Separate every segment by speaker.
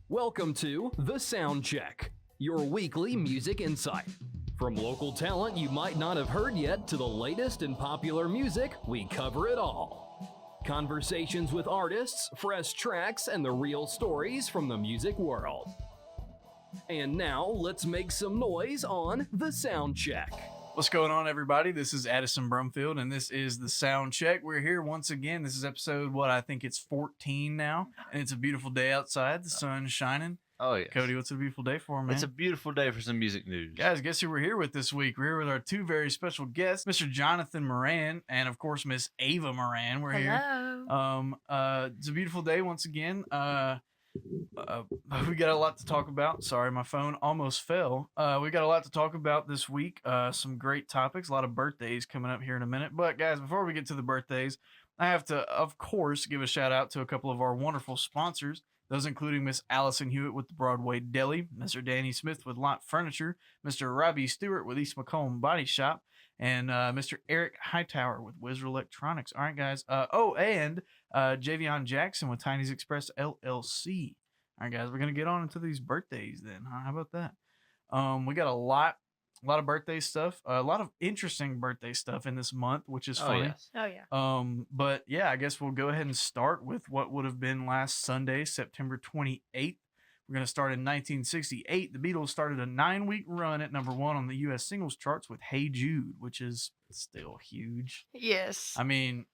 Speaker 1: Welcome to The Sound Check, your weekly music insight. From local talent you might not have heard yet to the latest in popular music, we cover it all. Conversations with artists, fresh tracks, and the real stories from the music world. And now, let's make some noise on The Sound Check.
Speaker 2: What's going on, everybody? This is Addison Brumfield, and this is The Sound Check. We're here once again. This is episode, I think it's 14 now, and it's a beautiful day outside. The sun's shining.
Speaker 3: Oh, yeah.
Speaker 2: Cody, what's a beautiful day for, man?
Speaker 3: It's a beautiful day for some music news.
Speaker 2: Guys, guess who we're here with this week? We're here with our two very special guests, Mr. Johnathan Moran and, of course, Miss Ava Moran. We're here. It's a beautiful day once again. We got a lot to talk about. Sorry, my phone almost fell. We got a lot to talk about this week. Some great topics, a lot of birthdays coming up here in a minute. But guys, before we get to the birthdays, I have to, of course, give a shout out to a couple of our wonderful sponsors. Those including Miss Allison Hewitt with the Broadway Deli, Mr. Danny Smith with Lot Furniture, Mr. Robbie Stewart with East Macomb Body Shop, and Mr. Eric Hightower with Wizard Electronics. All right, guys. And Javion Jackson with Tiny's Express LLC. All right, guys. We're gonna get on into these birthdays then. Huh? How about that? We got a lot of birthday stuff, a lot of interesting birthday stuff in this month, which is funny.
Speaker 3: Yes.
Speaker 4: Oh, yeah.
Speaker 2: But yeah, I guess we'll go ahead and start with what would have been last Sunday, September 28th. We're going to start in 1968. The Beatles started a 9-week run at number 1 on the U.S. singles charts with Hey Jude, which is still huge.
Speaker 4: Yes.
Speaker 2: I mean,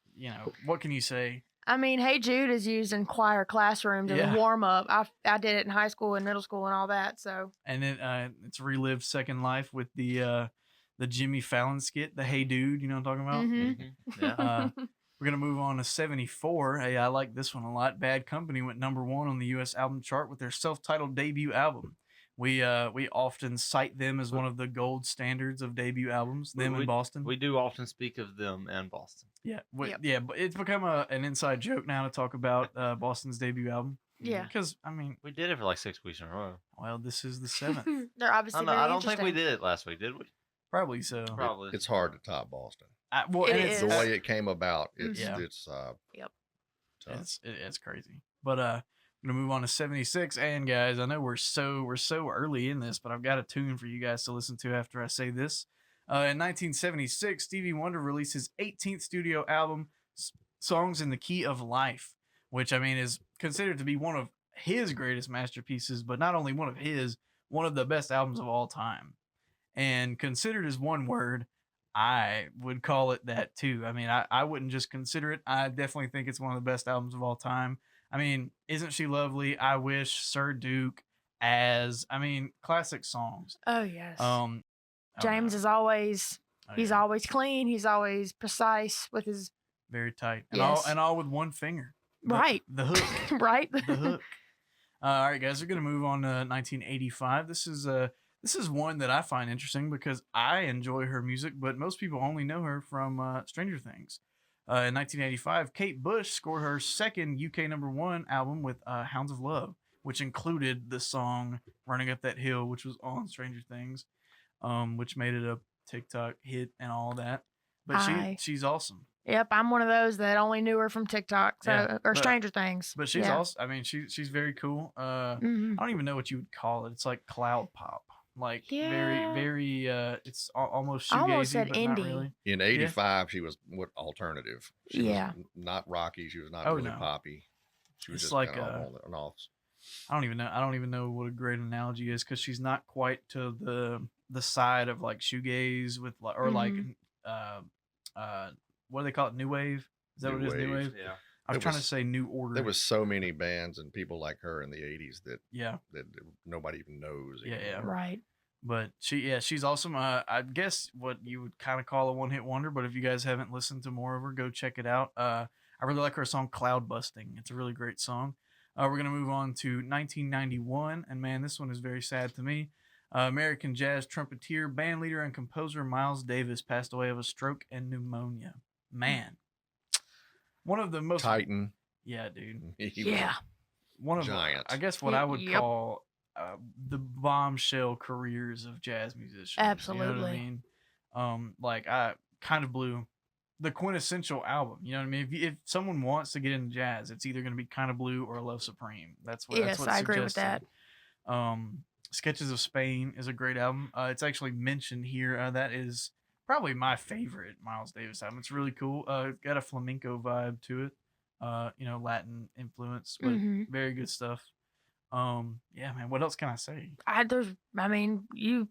Speaker 2: what can you say?
Speaker 4: I mean, Hey Jude is used in choir classrooms as a warm up. I did it in high school and middle school and all that. So. And
Speaker 2: then it's relived second life with the Jimmy Fallon skit, the Hey Dude. You know what I'm talking about?
Speaker 4: Mm-hmm.
Speaker 3: Yeah.
Speaker 2: We're gonna move on to 74. Hey, I like this one a lot. Bad Company went number 1 on the U.S. album chart with their self-titled debut album. We often cite them as one of the gold standards of debut albums. Them in Boston.
Speaker 3: We do often speak of them and Boston.
Speaker 2: Yeah,
Speaker 4: Yep.
Speaker 2: yeah, but it's become an inside joke now to talk about Boston's debut album.
Speaker 4: Yeah.
Speaker 2: Because I mean,
Speaker 3: we did it for like 6 weeks in a row.
Speaker 2: Well, this is the 7th.
Speaker 4: They're obviously very
Speaker 3: I don't
Speaker 4: interesting.
Speaker 3: think we did it last week, did we?
Speaker 2: Probably so.
Speaker 3: Probably.
Speaker 5: It's hard to top Boston.
Speaker 4: It
Speaker 5: The
Speaker 4: is.
Speaker 5: way it came about, it's
Speaker 2: Yeah.
Speaker 4: Yep.
Speaker 5: tough.
Speaker 2: It's crazy. But I'm gonna move on to 76. And guys, I know we're so early in this, but I've got a tune for you guys to listen to after I say this. In 1976, Stevie Wonder released his 18th studio album, Songs in the Key of Life, which I mean is considered to be one of his greatest masterpieces, but not only one of the best albums of all time. And considered as one word, I would call it that too. I mean, I wouldn't just consider it. I definitely think it's one of the best albums of all time. I mean, Isn't She Lovely? I Wish, Sir Duke, classic songs.
Speaker 4: Oh, yes.
Speaker 2: is
Speaker 4: James is always, he's always clean. He's always precise with his.
Speaker 2: very tight. And
Speaker 4: Yes.
Speaker 2: all with one finger.
Speaker 4: Right.
Speaker 2: The hook.
Speaker 4: Right.
Speaker 2: The hook. All right, guys, we're going to move on to 1985. This is one that I find interesting because I enjoy her music, but most people only know her from Stranger Things. In 1985, Kate Bush scored her second UK number 1 album with Hounds of Love, which included the song Running Up That Hill, which was on Stranger Things, which made it a TikTok hit and all that. But she's awesome.
Speaker 4: Yep. I'm one of those that only knew her from TikTok or
Speaker 2: but-
Speaker 4: Stranger Things.
Speaker 2: But she's also, I mean, she's very cool.
Speaker 4: Mhm.
Speaker 2: I don't even know what you would call it. It's like cloud pop. Like
Speaker 4: Yeah.
Speaker 2: very it's almost
Speaker 4: I almost
Speaker 2: shoegazy,
Speaker 4: said
Speaker 2: but not
Speaker 4: indie.
Speaker 2: really.
Speaker 5: In 85, she was alternative. She
Speaker 4: Yeah.
Speaker 5: was not rocky. She was not
Speaker 2: Oh,
Speaker 5: really
Speaker 2: no.
Speaker 5: poppy. She was
Speaker 2: It's
Speaker 5: just
Speaker 2: like,
Speaker 5: kind of on and off.
Speaker 2: I don't even know what a great analogy is because she's not quite to the side of like shoegaze with or like what do they call it, new wave? Is that
Speaker 5: New
Speaker 2: what it is? New
Speaker 5: wave.
Speaker 2: wave.
Speaker 3: Yeah.
Speaker 2: I was
Speaker 5: It
Speaker 2: trying to
Speaker 5: was-
Speaker 2: say new order.
Speaker 5: There was so many bands and people like her in the 80s that
Speaker 2: yeah.
Speaker 5: nobody even knows.
Speaker 2: Yeah, yeah.
Speaker 5: anymore.
Speaker 4: Right.
Speaker 2: But she's awesome. I guess what you would kind of call a one-hit wonder, but if you guys haven't listened to more of her, go check it out. I really like her song Cloud Busting. It's a really great song. We're going to move on to 1991, and man, this one is very sad to me. American jazz trumpeter, bandleader, and composer Miles Davis passed away of a stroke and pneumonia. Man. One of the most...
Speaker 5: Titan.
Speaker 2: Yeah, dude.
Speaker 5: He was
Speaker 4: Yeah.
Speaker 2: One of,
Speaker 5: giant.
Speaker 2: I guess what I would
Speaker 4: Yep.
Speaker 2: call the bombshell careers of jazz musicians. You know what I
Speaker 4: Absolutely.
Speaker 2: mean? Like I kind of blew the quintessential album. You know what I mean? If someone wants to get into jazz, it's either going to be Kind of Blue or Love Supreme. That's
Speaker 4: Yes,
Speaker 2: what's
Speaker 4: I agree with
Speaker 2: suggested. Sketches of Spain is a great album. It's actually mentioned here. That is probably my favorite Miles Davis album. It's really cool. It's got a flamenco vibe to it. Latin influence, but
Speaker 4: Mhm.
Speaker 2: very good stuff. Yeah, man. What else can I say?
Speaker 4: You.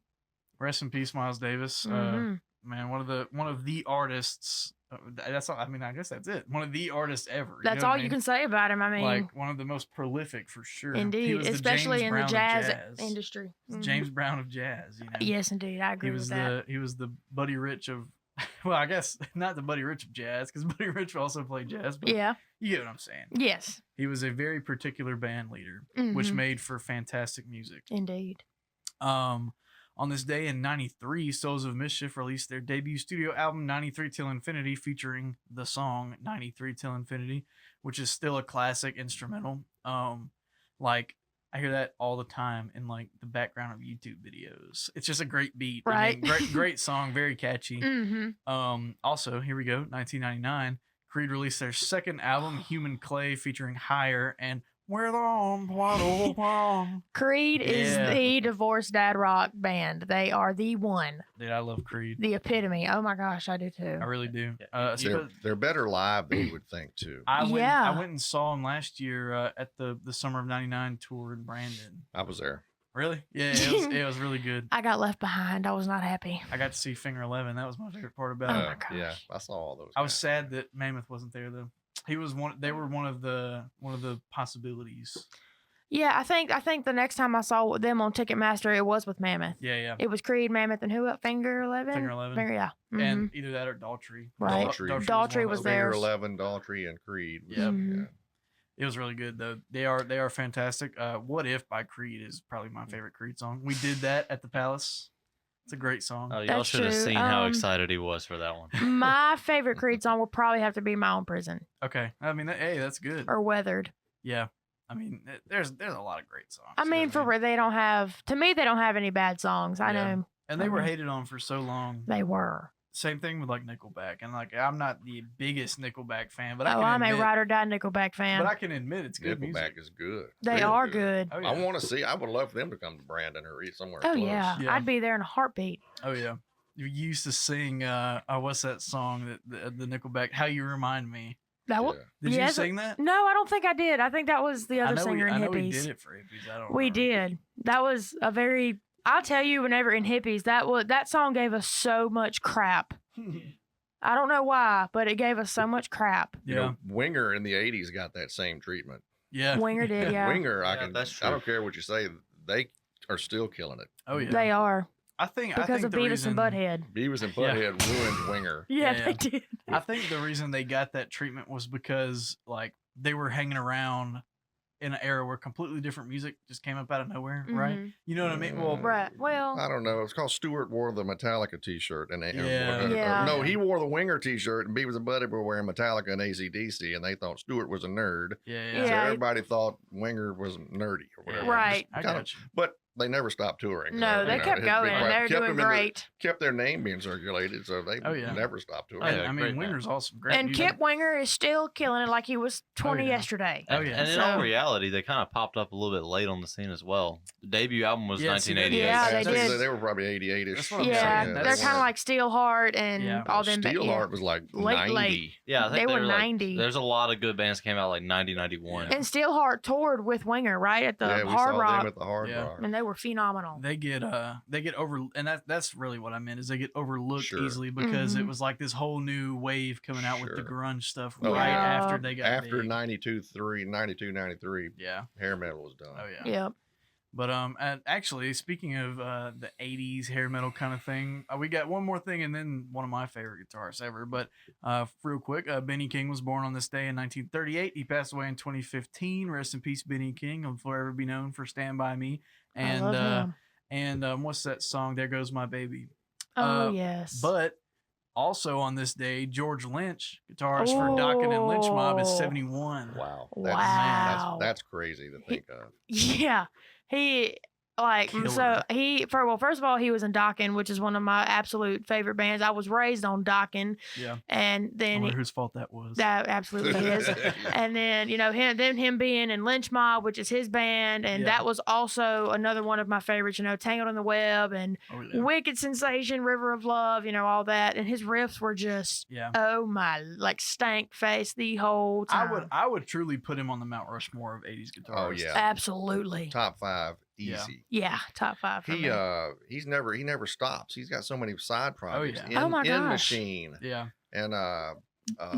Speaker 2: Rest in peace, Miles Davis.
Speaker 4: Mhm.
Speaker 2: Man, one of the artists. That's all. I mean, I guess that's it. One of the artists ever.
Speaker 4: That's
Speaker 2: know what
Speaker 4: all
Speaker 2: I
Speaker 4: you
Speaker 2: mean?
Speaker 4: can say about him. I mean,
Speaker 2: Like one of the most prolific for sure. He
Speaker 4: indeed,
Speaker 2: was the
Speaker 4: especially
Speaker 2: James
Speaker 4: in the
Speaker 2: Brown of
Speaker 4: jazz industry.
Speaker 2: He's
Speaker 4: Mhm.
Speaker 2: James Brown of jazz. You know.
Speaker 4: Yes, indeed, I
Speaker 2: He
Speaker 4: agree
Speaker 2: was
Speaker 4: with that.
Speaker 2: he was the Buddy Rich of. Well, I guess not the Buddy Rich of jazz, because Buddy Rich also played jazz. But
Speaker 4: Yeah.
Speaker 2: you get what I'm saying.
Speaker 4: Yes.
Speaker 2: He was a very particular band leader, which
Speaker 4: Mhm.
Speaker 2: made for fantastic music.
Speaker 4: Indeed.
Speaker 2: On this day in 93, Souls of Mischief released their debut studio album 93 Till Infinity, featuring the song 93 Till Infinity, which is still a classic instrumental. Like I hear that all the time in like the background of YouTube videos. It's just a great beat. I mean,
Speaker 4: Right.
Speaker 2: great song, very catchy.
Speaker 4: Mm-hmm.
Speaker 2: Also, here we go, 1999, Creed released their second album, Human Clay, featuring Higher and We're on Waddle.
Speaker 4: Creed is
Speaker 2: Yeah.
Speaker 4: the divorced dad rock band. They are the one,
Speaker 2: Dude, I love Creed.
Speaker 4: the epitome. Oh my gosh, I do too.
Speaker 2: I really do.
Speaker 3: Yeah,
Speaker 5: They're better live than you would think too.
Speaker 2: I
Speaker 4: Yeah.
Speaker 2: went and saw them last year at the summer of '99 tour in Brandon.
Speaker 5: I was there.
Speaker 2: Really? Yeah, it was really good.
Speaker 4: I got left behind. I was not happy.
Speaker 2: I got to see Finger 11. That was my favorite part about
Speaker 4: Oh
Speaker 2: it.
Speaker 4: my gosh.
Speaker 5: Yeah, I saw all those.
Speaker 2: I was
Speaker 5: guys.
Speaker 2: sad that Mammoth wasn't there though. He was one. They were one of the possibilities.
Speaker 4: Yeah, I think the next time I saw them on Ticketmaster, it was with Mammoth.
Speaker 2: Yeah.
Speaker 4: It was Creed, Mammoth, and who else? Finger 11?
Speaker 2: Finger 11.
Speaker 4: Yeah. Mhm.
Speaker 2: And either that or Daltrey.
Speaker 4: Right.
Speaker 5: Daltrey.
Speaker 4: Daltrey was
Speaker 2: one of those.
Speaker 4: there.
Speaker 5: Finger 11, Daltrey, and Creed.
Speaker 2: Yep.
Speaker 4: Mhm.
Speaker 5: Yeah.
Speaker 2: It was really good though. They are fantastic. What If by Creed is probably my favorite Creed song. We did that at the Palace. It's a great song.
Speaker 3: Oh, y'all
Speaker 4: That's
Speaker 3: should have
Speaker 4: true.
Speaker 3: seen how excited he was for that one.
Speaker 4: My favorite Creed song will probably have to be My Own Prison
Speaker 2: Okay. I mean, hey, that's good.
Speaker 4: or Weathered.
Speaker 2: Yeah. I mean, there's a lot of great songs.
Speaker 4: I
Speaker 2: you know
Speaker 4: mean,
Speaker 2: what
Speaker 4: for real, they don't have, to me, they don't have any bad songs. I
Speaker 2: Yeah.
Speaker 4: know
Speaker 2: And they were
Speaker 4: Mhm.
Speaker 2: hated on for so long.
Speaker 4: they were.
Speaker 2: Same thing with like Nickelback. And like, I'm not the biggest Nickelback fan, but
Speaker 4: I'm a ride or die Nickelback fan.
Speaker 2: But I can admit it's good
Speaker 5: Nickelback
Speaker 2: music.
Speaker 5: is good.
Speaker 4: They
Speaker 5: Really
Speaker 4: are good.
Speaker 2: Oh, yeah.
Speaker 5: I want to see. I would love for them to come to Brandon or somewhere.
Speaker 4: Oh,
Speaker 5: close.
Speaker 4: yeah.
Speaker 2: Yeah.
Speaker 4: I'd be there in a heartbeat.
Speaker 2: Oh yeah. You used to sing what's that song that the Nickelback, How You Remind Me.
Speaker 4: That
Speaker 5: Yeah.
Speaker 2: Did
Speaker 4: Yes,
Speaker 2: you sing that?
Speaker 4: No, I don't think I did. I think that was the other singer in
Speaker 2: I know we
Speaker 4: Hippies.
Speaker 2: did it for Hippies. I don't
Speaker 4: We
Speaker 2: remember.
Speaker 4: did. That was a very. I'll tell you, whenever in Hippies, that song gave us so much crap. I don't know why, but it gave us so much crap.
Speaker 5: You know, Winger in the '80s got that same treatment.
Speaker 2: Yeah.
Speaker 4: Winger did, yeah.
Speaker 5: Winger,
Speaker 3: Yeah, that's
Speaker 5: I don't
Speaker 3: true.
Speaker 5: care what you say, they are still killing it.
Speaker 2: Oh yeah.
Speaker 4: They are
Speaker 2: I think
Speaker 4: because of
Speaker 2: the
Speaker 4: Beavis
Speaker 2: reason,
Speaker 4: and Butthead.
Speaker 5: Beavis and
Speaker 2: Yeah.
Speaker 5: Butthead ruined Winger.
Speaker 4: Yeah,
Speaker 2: Yeah.
Speaker 4: they did.
Speaker 2: I think the reason they got that treatment was because like they were hanging around in an era where completely different music just came up out of nowhere, right?
Speaker 4: Mhm.
Speaker 2: You know what I mean? Well,
Speaker 4: Right. Well,
Speaker 5: I don't know. It's called Stewart wore the Metallica T-shirt, and
Speaker 2: Yeah.
Speaker 4: Yeah.
Speaker 5: no, he wore the Winger T-shirt, and Beavis and Butthead were wearing Metallica and AC/DC, and they thought Stewart was a nerd.
Speaker 2: yeah.
Speaker 5: So
Speaker 4: Yeah.
Speaker 5: everybody thought Winger was nerdy or whatever.
Speaker 4: Right.
Speaker 2: I
Speaker 5: Kinda-
Speaker 2: got you.
Speaker 5: But they never stopped touring.
Speaker 4: no,
Speaker 5: so,
Speaker 4: they
Speaker 5: you know,
Speaker 4: kept
Speaker 5: it'd be
Speaker 4: going,
Speaker 5: quite-
Speaker 4: and they're
Speaker 5: kept
Speaker 4: doing
Speaker 5: them in the-
Speaker 4: great.
Speaker 5: kept their name being circulated, so they
Speaker 2: Oh, yeah.
Speaker 5: never stopped touring.
Speaker 3: Oh, yeah,
Speaker 2: I
Speaker 3: great
Speaker 2: mean,
Speaker 3: band.
Speaker 2: Winger's awesome. Great
Speaker 4: And
Speaker 2: music.
Speaker 4: Kip Winger is still killing it like he was 20
Speaker 2: yeah.
Speaker 4: yesterday.
Speaker 2: Oh,
Speaker 3: And-
Speaker 2: yeah.
Speaker 3: And in
Speaker 4: So-
Speaker 3: all reality, they kind of popped up a little bit late on the scene as well. The debut album was
Speaker 2: Yeah, see,
Speaker 3: 1988.
Speaker 4: Yeah, they
Speaker 5: Actually,
Speaker 4: did.
Speaker 5: They were probably 88-ish.
Speaker 2: That's what I'm
Speaker 4: Yeah,
Speaker 2: saying.
Speaker 4: they're
Speaker 2: That's-
Speaker 4: kind of like Steelheart and
Speaker 2: Yeah.
Speaker 4: all them.
Speaker 5: Steelheart was like
Speaker 4: Late,
Speaker 5: 90.
Speaker 4: late.
Speaker 3: Yeah, I think
Speaker 4: They were
Speaker 3: were like,
Speaker 4: 90.
Speaker 3: there's a lot of good bands came out like 90, 91.
Speaker 4: And Steelheart toured with Winger, right, at the
Speaker 5: Yeah, we
Speaker 4: Hard
Speaker 5: saw
Speaker 4: Rock,
Speaker 5: them at the Hard
Speaker 2: Yeah.
Speaker 5: Rock.
Speaker 4: and they were phenomenal.
Speaker 2: They get over, and that's really what I meant is they get overlooked
Speaker 5: Sure.
Speaker 2: easily because it
Speaker 4: Mhm.
Speaker 2: was like this whole new wave coming out with the
Speaker 5: Sure.
Speaker 2: grunge stuff
Speaker 5: Oh,
Speaker 2: right
Speaker 4: yeah.
Speaker 2: after they got
Speaker 5: After
Speaker 2: big.
Speaker 5: 92, 93,
Speaker 2: Yeah.
Speaker 5: hair metal was done.
Speaker 2: Oh yeah.
Speaker 4: Yep.
Speaker 2: But and actually, speaking of the '80s hair metal kind of thing, we got one more thing, and then one of my favorite guitarists ever. But real quick, Benny King was born on this day in 1938. He passed away in 2015. Rest in peace, Benny King. He'll forever be known for "Stand by Me."
Speaker 4: I love him.
Speaker 2: And what's that song? "There Goes My Baby."
Speaker 4: Oh, yes.
Speaker 2: But also on this day, George Lynch, guitarist for Dokken and Lynch Mob, is
Speaker 4: Oh.
Speaker 2: 71.
Speaker 5: Wow.
Speaker 4: Wow.
Speaker 5: That's crazy to think of.
Speaker 4: Yeah. Like,
Speaker 2: Killer.
Speaker 4: so first of all, he was in Dokken, which is one of my absolute favorite bands. I was raised on Dokken,
Speaker 2: Yeah.
Speaker 4: and
Speaker 2: I
Speaker 4: then
Speaker 2: wonder whose fault that was.
Speaker 4: that absolutely is. And then him being in Lynch Mob, which is his band, and
Speaker 2: Yeah.
Speaker 4: that was also another one of my favorites. Tangled in the Web and
Speaker 2: Oh, yeah.
Speaker 4: Wicked Sensation, River of Love, all that. And his riffs were just
Speaker 2: Yeah.
Speaker 4: oh my, like stank face the whole time.
Speaker 2: I would truly put him on the Mount Rushmore of 80s guitarists.
Speaker 5: Oh, yeah.
Speaker 4: Absolutely.
Speaker 5: Top 5,
Speaker 2: Yeah.
Speaker 5: easy.
Speaker 4: Yeah, top 5 for
Speaker 5: He
Speaker 4: me.
Speaker 5: he never stops. He's got so many side projects.
Speaker 2: yeah.
Speaker 4: Oh, my
Speaker 5: In
Speaker 4: gosh.
Speaker 5: Machine
Speaker 2: Yeah.
Speaker 5: and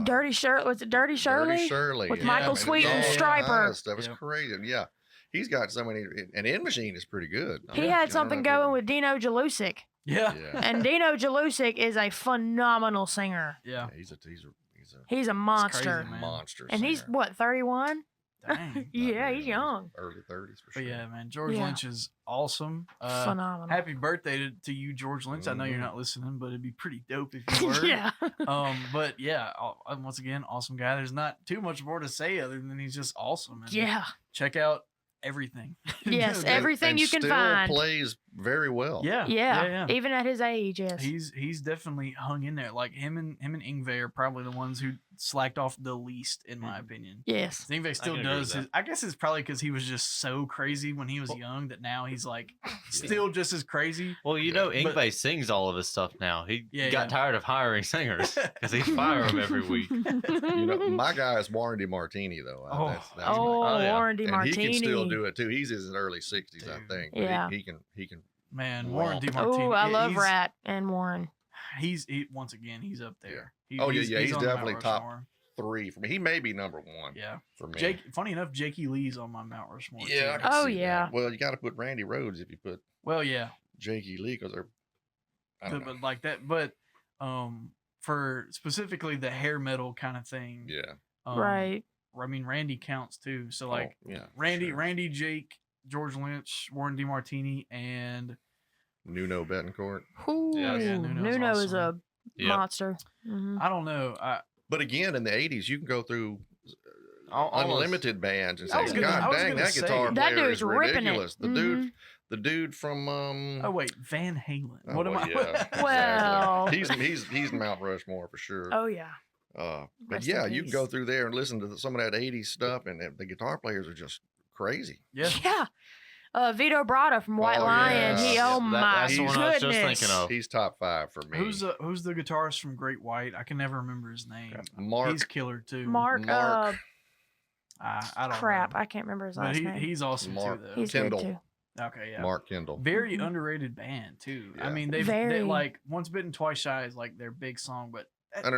Speaker 4: Dirty Shirley, was it Dirty Shirley?
Speaker 5: Dirty Shirley
Speaker 4: With
Speaker 5: yeah,
Speaker 4: Michael
Speaker 5: man,
Speaker 4: Sweet and
Speaker 5: all
Speaker 4: Striper.
Speaker 5: kind of stuff. It's
Speaker 2: Yep.
Speaker 5: crazy. Yeah, he's got so many. And In Machine is pretty good. I
Speaker 4: He
Speaker 5: mean, I
Speaker 4: had
Speaker 5: don't
Speaker 4: something
Speaker 5: know if you-
Speaker 4: going with Dino Jalusic.
Speaker 2: Yeah.
Speaker 5: Yeah,
Speaker 4: And Dino Jalusic is a phenomenal singer.
Speaker 2: Yeah.
Speaker 5: he's a
Speaker 4: He's a monster.
Speaker 2: crazy, man.
Speaker 5: monster.
Speaker 4: And he's
Speaker 5: singer.
Speaker 4: what, 31?
Speaker 2: Dang.
Speaker 4: Yeah, he's young.
Speaker 5: Early 30s for sure.
Speaker 2: But yeah, man, George
Speaker 4: Yeah.
Speaker 2: Lynch is awesome.
Speaker 4: Phenomenal.
Speaker 2: Happy birthday to you, George Lynch. I know you're
Speaker 5: Mhm.
Speaker 2: not listening, but it'd be pretty dope if you were.
Speaker 4: Yeah.
Speaker 2: But yeah, once again, awesome guy. There's not too much more to say other than he's just awesome. And
Speaker 4: Yeah.
Speaker 2: check out everything.
Speaker 4: Yes,
Speaker 2: Dude,
Speaker 4: everything
Speaker 5: And
Speaker 4: you can
Speaker 5: still
Speaker 4: find.
Speaker 5: plays very well.
Speaker 2: Yeah,
Speaker 4: Yeah. Even at his age, yes.
Speaker 2: He's definitely hung in there. Like him and Ingve are probably the ones who slacked off the least, in my opinion.
Speaker 4: Yes.
Speaker 2: Ingve still
Speaker 3: can agree
Speaker 2: does
Speaker 3: with
Speaker 2: his. I guess it's probably because he was just so crazy when he was young that now he's like still just as crazy.
Speaker 3: Well,
Speaker 5: Yeah.
Speaker 3: Ingve
Speaker 2: But-
Speaker 3: sings all of his stuff now. He
Speaker 2: Yeah,
Speaker 3: got
Speaker 2: yeah.
Speaker 3: tired of hiring singers because he fire them every week.
Speaker 5: My guy is Warren DeMartini though.
Speaker 2: Oh.
Speaker 5: That's
Speaker 4: Oh,
Speaker 3: Oh, yeah.
Speaker 4: Warren
Speaker 5: and
Speaker 4: DeMartini.
Speaker 5: he can still do it too. He's in his early 60s, I
Speaker 2: Dude.
Speaker 5: think. But
Speaker 4: Yeah.
Speaker 5: he can.
Speaker 2: Man,
Speaker 5: Wow.
Speaker 2: Warren DeMartini.
Speaker 4: Oh, I love
Speaker 2: he's-
Speaker 4: Rat and Warren.
Speaker 2: He's once again he's up there. He-
Speaker 5: Oh, yeah, he's
Speaker 2: on the Mount
Speaker 5: definitely top
Speaker 2: Rushmore.
Speaker 5: 3 for me. He may be number 1
Speaker 2: Yeah,
Speaker 5: for me.
Speaker 2: funny enough, Jakey Lee's on my Mount Rushmore.
Speaker 5: Yeah. I
Speaker 2: too.
Speaker 5: can
Speaker 4: Oh,
Speaker 5: see that.
Speaker 4: yeah.
Speaker 5: Well, you got to put Randy Rhoads if you put
Speaker 2: Well, yeah,
Speaker 5: Jakey Lee because they're. I don't know.
Speaker 2: but like that. But for specifically the hair metal kind of thing.
Speaker 5: Yeah.
Speaker 4: Right.
Speaker 2: I mean, Randy counts too. So like
Speaker 5: Oh, yeah.
Speaker 2: Randy,
Speaker 5: sure.
Speaker 2: Jake, George Lynch, Warren DeMartini, and
Speaker 5: Nuno Betancourt.
Speaker 4: Ooh,
Speaker 3: Yeah,
Speaker 2: Nuno's
Speaker 4: Nuno is a
Speaker 2: awesome.
Speaker 3: Yep.
Speaker 4: monster. Mhm.
Speaker 2: I don't know.
Speaker 5: But again, in the 80s, you can go through
Speaker 3: Almost-
Speaker 5: unlimited bands and
Speaker 2: I
Speaker 5: say,
Speaker 2: was gonna- I
Speaker 5: God
Speaker 2: was
Speaker 5: dang,
Speaker 2: gonna
Speaker 5: that
Speaker 2: say-
Speaker 5: guitar
Speaker 2: That
Speaker 5: player
Speaker 4: dude's
Speaker 5: is
Speaker 4: ripping it.
Speaker 5: ridiculous. The dude from
Speaker 2: Oh wait, Van Halen.
Speaker 5: oh,
Speaker 2: What am
Speaker 5: well,
Speaker 2: I?
Speaker 5: yeah, exactly.
Speaker 4: Well.
Speaker 5: he's Mount Rushmore for sure.
Speaker 4: Oh, yeah.
Speaker 5: But
Speaker 4: Rest in
Speaker 5: yeah, you can go
Speaker 4: peace.
Speaker 5: through there and listen to some of that 80s stuff, and the guitar players are just crazy.
Speaker 2: Yeah.
Speaker 4: Yeah. Vito Bratta from White
Speaker 5: Oh,
Speaker 4: Lion.
Speaker 5: yeah.
Speaker 4: He,
Speaker 5: Yeah,
Speaker 4: oh my
Speaker 3: that's the one I was just
Speaker 4: goodness.
Speaker 3: thinking of.
Speaker 5: He's top 5 for me.
Speaker 2: Who's the guitarist from Great White? I can never remember his name.
Speaker 5: Mark?
Speaker 2: He's killer too.
Speaker 4: Mark,
Speaker 5: Mark.
Speaker 2: I don't
Speaker 4: crap.
Speaker 2: know.
Speaker 4: I can't remember his
Speaker 2: But
Speaker 4: last name.
Speaker 2: he's awesome
Speaker 5: Mark.
Speaker 2: too though.
Speaker 4: He's
Speaker 5: Kendall.
Speaker 4: good too.
Speaker 2: Okay, yeah.
Speaker 5: Mark Kendall.
Speaker 2: Very
Speaker 4: Mhm.
Speaker 2: underrated band too. I
Speaker 5: Yeah.
Speaker 2: mean, they
Speaker 4: Very.
Speaker 2: like Once Bitten Twice Shy is like their big song, but
Speaker 5: No.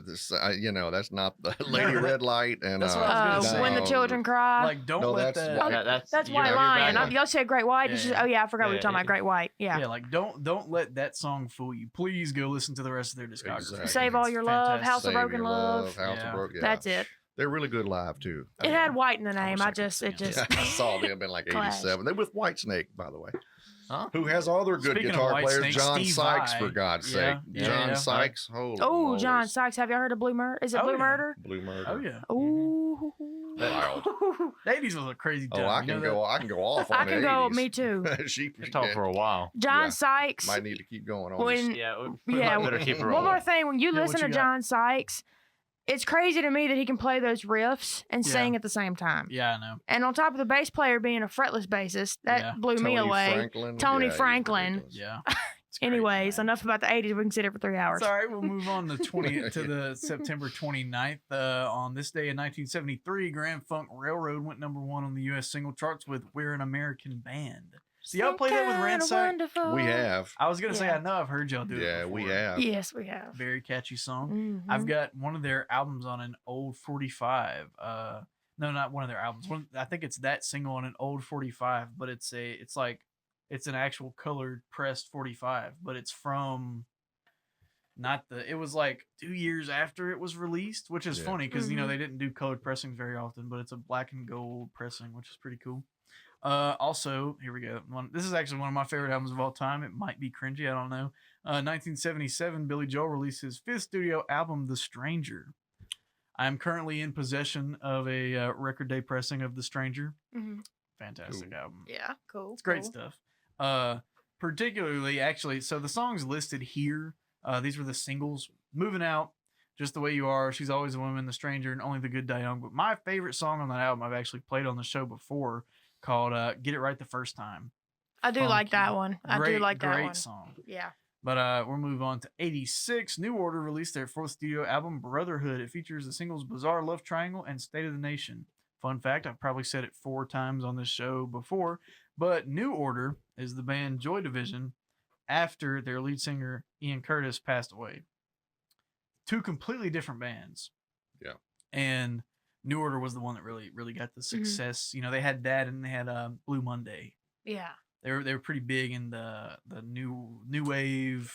Speaker 5: This, that's not the Lady
Speaker 2: that-
Speaker 5: Red Light and
Speaker 2: that's what I was gonna
Speaker 4: When the
Speaker 2: say.
Speaker 4: children cry.
Speaker 2: like don't
Speaker 5: No,
Speaker 2: let
Speaker 5: that's
Speaker 2: that.
Speaker 5: White.
Speaker 4: That's
Speaker 3: you
Speaker 4: White
Speaker 3: know, you're
Speaker 4: Lion.
Speaker 3: back on-
Speaker 4: Y'all said Great White.
Speaker 2: Yeah,
Speaker 4: It's just,
Speaker 2: yeah.
Speaker 4: oh yeah, I forgot we were
Speaker 3: Yeah,
Speaker 4: talking
Speaker 3: yeah.
Speaker 4: about Great White. Yeah.
Speaker 2: Yeah, like don't let that song fool you. Please go listen to the rest of their discography.
Speaker 5: Exactly.
Speaker 4: Save All
Speaker 2: It's
Speaker 4: Your Love,
Speaker 2: fantastic.
Speaker 4: House of
Speaker 5: Save
Speaker 4: Broken
Speaker 5: Your
Speaker 4: Love.
Speaker 5: House
Speaker 2: Yeah.
Speaker 5: of Broken. Yeah.
Speaker 4: That's it.
Speaker 5: They're really good live too.
Speaker 4: It had White in the name.
Speaker 2: wish I
Speaker 4: I
Speaker 2: could
Speaker 4: just,
Speaker 2: sing
Speaker 4: it
Speaker 2: it.
Speaker 4: just.
Speaker 5: I saw them in like
Speaker 4: Clash.
Speaker 5: 87. They're with Whitesnake, by the way.
Speaker 3: Huh?
Speaker 5: Who has other good
Speaker 2: Speaking of
Speaker 5: guitar players?
Speaker 2: Whitesnake,
Speaker 5: John
Speaker 2: Steve
Speaker 5: Sykes,
Speaker 2: Vai.
Speaker 5: for God's
Speaker 2: Yeah,
Speaker 5: sake.
Speaker 2: yeah,
Speaker 5: John
Speaker 2: yeah.
Speaker 5: Sykes. Holy
Speaker 4: Oh,
Speaker 5: moly.
Speaker 4: John Sykes. Have y'all heard of Blue Murder? Is it
Speaker 2: Oh,
Speaker 4: Blue
Speaker 2: yeah.
Speaker 4: Murder?
Speaker 5: Blue Murder.
Speaker 2: Oh yeah.
Speaker 4: Ooh.
Speaker 5: Wild.
Speaker 2: The 80s was a crazy time.
Speaker 5: Oh, I
Speaker 2: you know
Speaker 5: can
Speaker 2: that?
Speaker 5: go. I can go off on
Speaker 4: I
Speaker 5: the
Speaker 4: can go.
Speaker 5: 80s.
Speaker 4: Me too.
Speaker 5: she
Speaker 3: Just talk for a while.
Speaker 4: John
Speaker 5: Yeah.
Speaker 4: Sykes.
Speaker 5: might need to keep going on.
Speaker 4: When
Speaker 3: Yeah,
Speaker 4: Yeah,
Speaker 3: better keep it
Speaker 4: One
Speaker 3: rolling.
Speaker 4: more thing, when you
Speaker 2: Yeah, what
Speaker 4: listen to
Speaker 2: you got?
Speaker 4: John Sykes, it's crazy to me that he can play those riffs and
Speaker 2: Yeah.
Speaker 4: sing at the same time.
Speaker 2: Yeah, I know.
Speaker 4: And on top of the bass player being a fretless bassist, that
Speaker 2: Yeah.
Speaker 4: blew me away.
Speaker 5: Franklin.
Speaker 4: Tony
Speaker 5: Yeah, he's
Speaker 4: Franklin.
Speaker 5: ridiculous.
Speaker 2: Yeah. It's crazy,
Speaker 4: Anyways,
Speaker 2: man.
Speaker 4: enough about the 80s. We can sit here for 3 hours.
Speaker 2: Sorry, we'll move on to the September 29th. On this day in 1973, Grand Funk Railroad went #1 on the U.S. single charts with "We're an American Band." So y'all play that with
Speaker 4: Kinda
Speaker 2: Ransakk?
Speaker 4: wonderful.
Speaker 5: We have.
Speaker 2: I was gonna say
Speaker 4: Yeah.
Speaker 2: I know I've heard y'all do it.
Speaker 5: Yeah, we
Speaker 2: before.
Speaker 5: have.
Speaker 4: Yes, we have.
Speaker 2: Very catchy song.
Speaker 4: Mhm.
Speaker 2: I've got one of their albums on an old 45. No, not one of their albums. I think it's that single on an old 45, but it's an actual colored pressed 45, but it's from it was like 2 years after it was released, which is
Speaker 5: Yeah.
Speaker 2: funny because
Speaker 4: Mhm.
Speaker 2: they didn't do colored pressings very often, but it's a black and gold pressing, which is pretty cool. Also, here we go. This is actually one of my favorite albums of all time. It might be cringy, I don't know. 1977, Billy Joel released his 5th studio album, The Stranger. I am currently in possession of a record day pressing of The Stranger.
Speaker 4: Mhm.
Speaker 2: Fantastic
Speaker 5: Cool.
Speaker 2: album.
Speaker 4: Yeah, cool.
Speaker 2: It's great
Speaker 4: cool.
Speaker 2: stuff. Particularly, actually, so the songs listed here, these were the singles. Moving Out, Just the Way You Are, She's Always a Woman, The Stranger, and Only the Good Die Young. But my favorite song on that album, I've actually played on the show before, called Get It Right the First Time.
Speaker 4: I do like
Speaker 2: Funky.
Speaker 4: that one. I do like that
Speaker 2: Great
Speaker 4: one.
Speaker 2: song.
Speaker 4: Yeah.
Speaker 2: But we'll move on to 86. New Order released their fourth studio album, Brotherhood. It features the singles Bizarre Love Triangle and State of the Nation. Fun fact, I've probably said it 4 times on this show before, but New Order is the band Joy Division after their lead singer Ian Curtis passed away. 2 completely different bands.
Speaker 5: Yeah.
Speaker 2: And New Order was the one that really got the success. You know, they had that and they had Blue Monday.
Speaker 4: Yeah.
Speaker 2: They were pretty big in the new wave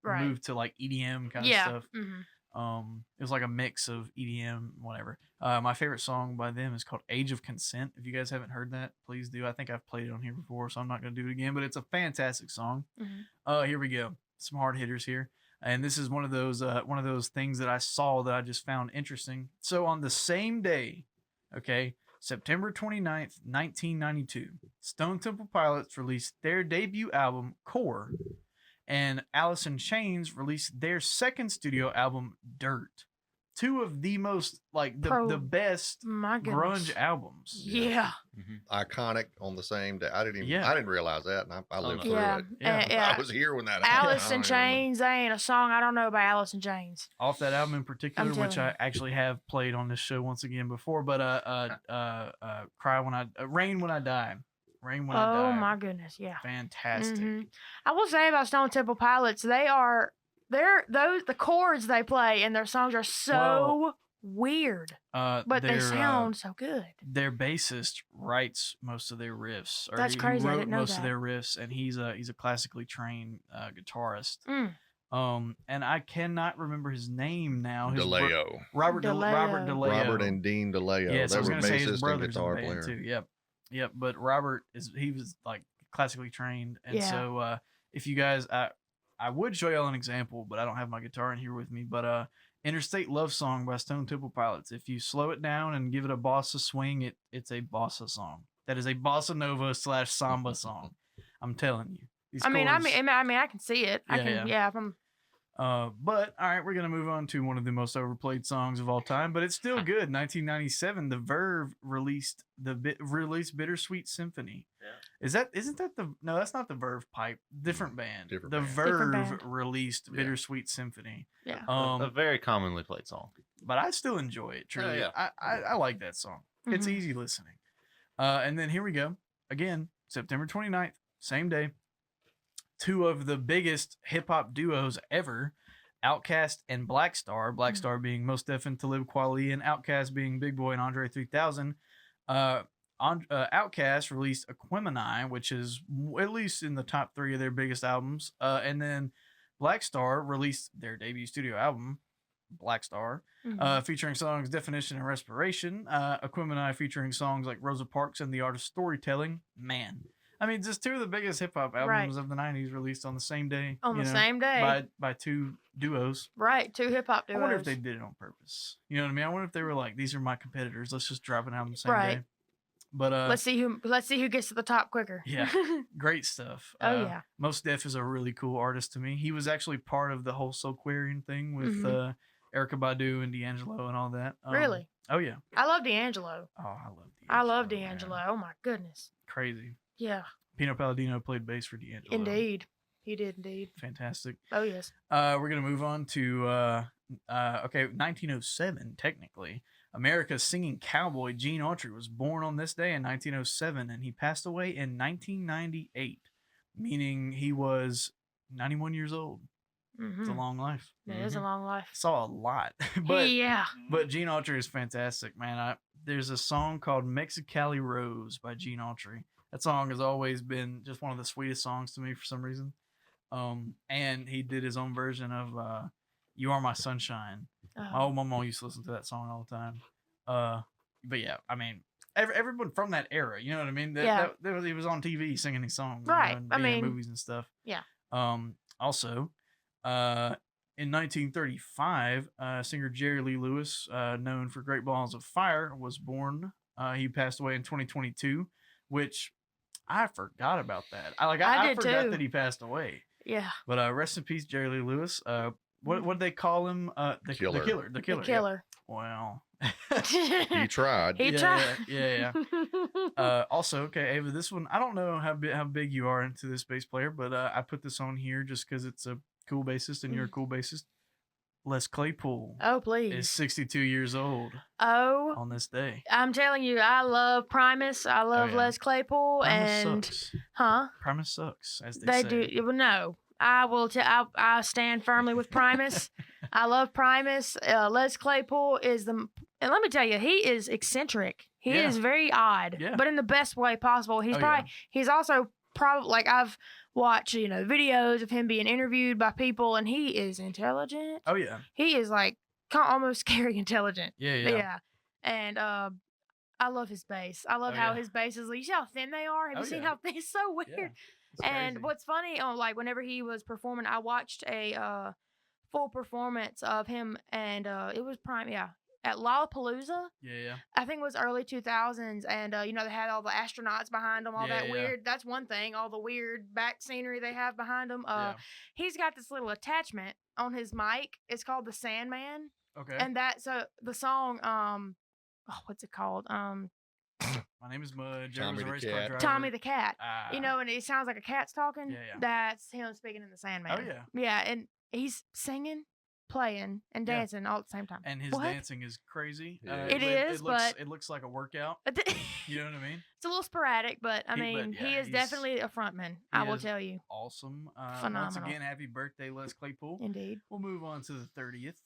Speaker 4: Right.
Speaker 2: move to like EDM kind of
Speaker 4: Yeah.
Speaker 2: stuff. It was like a mix of EDM, whatever. My favorite song by them is called Age of Consent. If you guys haven't heard that, please do. I think I've played it on here before, so I'm not going to do it again, but it's a fantastic song. Here we go. Some hard hitters here. And this is one of those things that I saw that I just found interesting. So on the same day, okay, September 29th, 1992, Stone Temple Pilots released their debut album, Core, and Alice in Chains released their second studio album, Dirt. 2 of the most, like, the best
Speaker 4: My goodness.
Speaker 2: grunge albums.
Speaker 4: Yeah.
Speaker 5: Iconic on the same day. I didn't realize that, and I lived through
Speaker 4: Yeah.
Speaker 5: it.
Speaker 2: Yeah.
Speaker 5: I was here when that happened.
Speaker 4: Alice in Chains. That ain't a song I don't know about Alice in Chains.
Speaker 2: Off that album in particular,
Speaker 4: I'm
Speaker 2: which
Speaker 4: telling
Speaker 2: I actually have played on this show once again before, but Rain When I Die. Rain When I Die.
Speaker 4: Oh my goodness. Yeah.
Speaker 2: Fantastic.
Speaker 4: I will say about Stone Temple Pilots, the chords they play and their songs are so weird, but they sound so good.
Speaker 2: Their bassist writes most of their riffs.
Speaker 4: That's crazy.
Speaker 2: He
Speaker 4: I
Speaker 2: wrote
Speaker 4: didn't know
Speaker 2: most of
Speaker 4: that.
Speaker 2: their riffs, and he's a classically trained guitarist.
Speaker 4: Mm.
Speaker 2: And I cannot remember his name now.
Speaker 5: DeLeo.
Speaker 2: Robert
Speaker 4: DeLeo.
Speaker 2: DeLeo.
Speaker 5: Robert and Dean DeLeo.
Speaker 2: Yes,
Speaker 5: they
Speaker 2: I was
Speaker 5: were
Speaker 2: going to say his
Speaker 5: bassist and
Speaker 2: brother's in the
Speaker 5: guitar
Speaker 2: band
Speaker 5: player.
Speaker 2: too. Yep. But Robert he was like classically trained, and
Speaker 4: Yeah.
Speaker 2: so if you guys, I would show y'all an example, but I don't have my guitar in here with me. But Interstate Love Song by Stone Temple Pilots. If you slow it down and give it a bossa swing, it's a bossa song. That is a bossa nova / samba song. I'm telling you. These
Speaker 4: I mean,
Speaker 2: chords-
Speaker 4: I can see it. I
Speaker 2: Yeah,
Speaker 4: can.
Speaker 2: yeah.
Speaker 4: From
Speaker 2: but all right, we're gonna move on to one of the most overplayed songs of all time, but it's still good. 1997, The Verve released Bittersweet Symphony.
Speaker 3: Yeah.
Speaker 2: No, that's not the Verve Pipe. Different band.
Speaker 5: Different
Speaker 2: the
Speaker 5: band.
Speaker 2: Verve
Speaker 4: Different band.
Speaker 2: released
Speaker 5: Yeah.
Speaker 2: Bittersweet Symphony.
Speaker 4: yeah.
Speaker 3: A very commonly played song.
Speaker 2: But I still enjoy it. Truly,
Speaker 3: yeah.
Speaker 2: I like that song. It's
Speaker 4: Mhm.
Speaker 2: easy listening. And then here we go again, September 29th, same day. 2 of the biggest hip hop duos ever, Outkast and Black Star. Black Star being Mos Def and Talib Kweli, and Outkast being Big Boy and Andre 3000. Outkast released Aquemini, which is at least in the top 3 of their biggest albums. And then Black Star released their debut studio album, Black Star, featuring songs Definition and Respiration. Aquemini featuring songs like Rosa Parks and The Art of Storytelling. Man, I mean, just 2 of the biggest hip hop albums of the 90s released on the same day.
Speaker 4: On the same day.
Speaker 2: By 2 duos.
Speaker 4: Right. 2 hip hop
Speaker 2: I
Speaker 4: duos.
Speaker 2: wonder if they did it on purpose. You know what I mean? I wonder if they were like, these are my competitors. Let's just drop an album the same
Speaker 4: Right.
Speaker 2: day. But
Speaker 4: Let's see who gets to the top quicker.
Speaker 2: Yeah. great stuff.
Speaker 4: Oh, yeah.
Speaker 2: Mos Def is a really cool artist to me. He was actually part of the whole Soulquarian thing with
Speaker 4: Mhm.
Speaker 2: Erykah Badu and D'Angelo and all that.
Speaker 4: Really?
Speaker 2: Oh yeah.
Speaker 4: I love D'Angelo.
Speaker 2: Oh, I love D'Angelo.
Speaker 4: I love
Speaker 2: man.
Speaker 4: D'Angelo. Oh my goodness.
Speaker 2: Crazy.
Speaker 4: Yeah.
Speaker 2: Pino Palladino played bass for D'Angelo.
Speaker 4: Indeed. He did indeed.
Speaker 2: Fantastic.
Speaker 4: Oh yes.
Speaker 2: We're gonna move on to 1907. Technically, America's singing cowboy Gene Autry was born on this day in 1907, and he passed away in 1998, meaning he was 91 years old. It's a long life.
Speaker 4: It is a long life.
Speaker 2: Saw a lot, but
Speaker 4: Yeah.
Speaker 2: but Gene Autry is fantastic, man. There's a song called Mexicali Rose by Gene Autry. That song has always been just one of the sweetest songs to me for some reason. And he did his own version of You Are My Sunshine. Oh, my mom used to listen to that song all the time. But yeah, I mean, everyone from that era, you know what I mean? He was on TV singing these songs,
Speaker 4: Right.
Speaker 2: and
Speaker 4: I
Speaker 2: being in
Speaker 4: mean,
Speaker 2: movies and stuff.
Speaker 4: yeah.
Speaker 2: Also, in 1935, singer Jerry Lee Lewis, known for Great Balls of Fire, was born. He passed away in 2022. which I forgot about that.
Speaker 4: I
Speaker 2: I
Speaker 4: did
Speaker 2: forgot
Speaker 4: too.
Speaker 2: that he passed away.
Speaker 4: Yeah.
Speaker 2: But rest in peace, Jerry Lee Lewis. What did they call him? The
Speaker 5: Killer.
Speaker 2: The
Speaker 4: The
Speaker 2: killer.
Speaker 4: killer.
Speaker 2: Yeah. Wow.
Speaker 5: He tried.
Speaker 4: He
Speaker 2: Yeah,
Speaker 4: tried.
Speaker 2: yeah. Also, okay, Ava, this one, I don't know how big you are into this bass player, but I put this on here just because it's a cool bassist and you're a cool bassist. Les Claypool
Speaker 4: Oh,
Speaker 2: is
Speaker 4: please.
Speaker 2: 62 years old
Speaker 4: Oh,
Speaker 2: on this day.
Speaker 4: I'm telling you, I love Primus. I love
Speaker 2: yeah.
Speaker 4: Les Claypool.
Speaker 2: Primus
Speaker 4: and,
Speaker 2: sucks.
Speaker 4: huh?
Speaker 2: Primus sucks, as they
Speaker 4: They
Speaker 2: say.
Speaker 4: do. Well, no. I will. I stand firmly with Primus. I love Primus. Les Claypool is the. And let me tell you, he is eccentric. He
Speaker 2: Yeah.
Speaker 4: is very odd,
Speaker 2: Yeah.
Speaker 4: but in the best way possible. He's
Speaker 2: Oh,
Speaker 4: probably.
Speaker 2: yeah.
Speaker 4: He's also probably like I've watched videos of him being interviewed by people, and he is intelligent.
Speaker 2: Oh, yeah.
Speaker 4: He is like almost scary intelligent.
Speaker 2: Yeah.
Speaker 4: And I love his bass. I love
Speaker 2: Oh,
Speaker 4: how
Speaker 2: yeah.
Speaker 4: his basses. You see how thin they are? Have
Speaker 2: Oh,
Speaker 4: you seen
Speaker 2: yeah.
Speaker 4: how thin? It's so weird.
Speaker 2: Yeah. It's
Speaker 4: And
Speaker 2: crazy.
Speaker 4: what's funny, like whenever he was performing, I watched a full performance of him, and it was at Lollapalooza.
Speaker 2: Yeah.
Speaker 4: I think it was early 2000s, and they had all the astronauts behind them, all that
Speaker 2: Yeah.
Speaker 4: weird. That's one thing, all the weird back scenery they have behind them.
Speaker 2: Yeah.
Speaker 4: He's got this little attachment on his mic. It's called the Sandman,
Speaker 2: Okay.
Speaker 4: and the song what's it called?
Speaker 2: My name is Mud. Jerry
Speaker 5: Tommy
Speaker 2: was a
Speaker 5: the
Speaker 2: race car
Speaker 5: cat.
Speaker 2: driver.
Speaker 4: Tommy the cat.
Speaker 2: Ah.
Speaker 4: And it sounds like a cat's talking.
Speaker 2: Yeah, yeah.
Speaker 4: That's him speaking in the Sandman.
Speaker 2: Oh, yeah.
Speaker 4: Yeah, and he's singing, playing, and
Speaker 2: Yeah.
Speaker 4: dancing all at the same time.
Speaker 2: And his
Speaker 4: What?
Speaker 2: dancing is crazy.
Speaker 5: Yeah.
Speaker 4: It is, but-
Speaker 2: it looks like a workout.
Speaker 4: It's
Speaker 2: You know what I mean?
Speaker 4: a little sporadic, but I
Speaker 2: He-
Speaker 4: mean,
Speaker 2: but
Speaker 4: he
Speaker 2: yeah,
Speaker 4: is
Speaker 2: he's-
Speaker 4: definitely a frontman. I will
Speaker 2: is.
Speaker 4: tell you.
Speaker 2: Awesome. Once
Speaker 4: Phenomenal.
Speaker 2: again, happy birthday, Les Claypool.
Speaker 4: Indeed.
Speaker 2: We'll move on to the 30th.